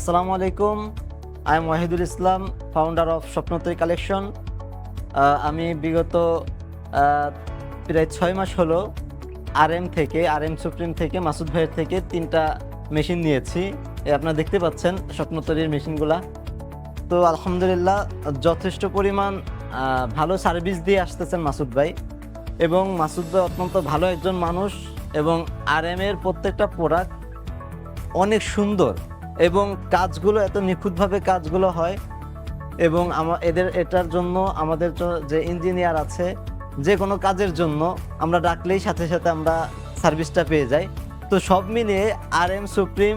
আসসালামু আলাইকুম। I am Wahidul Islam, founder of Swapnatori collection. আমি বিগত প্রায় 6 মাস হলো আর এম সুপ্রিম থেকে মাসুদ ভাইয়ের থেকে 3টা মেশিন নিয়েছি। আপনারা দেখতে পাচ্ছেন স্বপ্নতরীর মেশিনগুলা। তো আলহামদুলিল্লাহ যথেষ্ট পরিমাণ ভালো সার্ভিস দিয়ে আসতেছেন মাসুদ ভাই, এবং মাসুদ ভাই অত্যন্ত ভালো একজন মানুষ, এবং এর প্রত্যেকটা প্রোডাক্ট অনেক সুন্দর এবং কাজগুলো এত নিখুঁতভাবে কাজগুলো হয়। এবং এটার জন্য আমাদের যে ইঞ্জিনিয়ার আছে, যে কোনো কাজের জন্য আমরা ডাকলেই সাথে সাথে আমরা সার্ভিসটা পেয়ে যাই। তো সব মিলিয়ে এম সুপ্রিম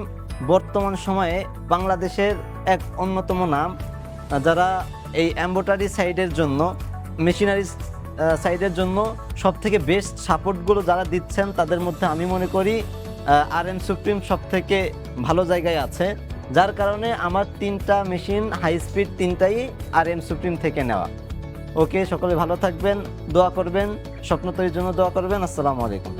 বর্তমান সময়ে বাংলাদেশের এক অন্যতম নাম, যারা এই এমব্রয়ডারি সাইডের জন্য, মেশিনারি সাইডের জন্য সব থেকে বেস্ট সাপোর্টগুলো যারা দিচ্ছেন, তাদের মধ্যে আমি মনে করি এম সুপ্রিম সব থেকে ভালো জায়গায় আছে। যার কারণে আমার 3টা মেশিন হাই স্পিড 3টাই এম সুপ্রিম থেকে নেওয়া। ওকে, সকলে ভালো থাকবেন, দোয়া করবেন, স্বপ্নতরীর জন্য দোয়া করবেন। আসসালামু আলাইকুম।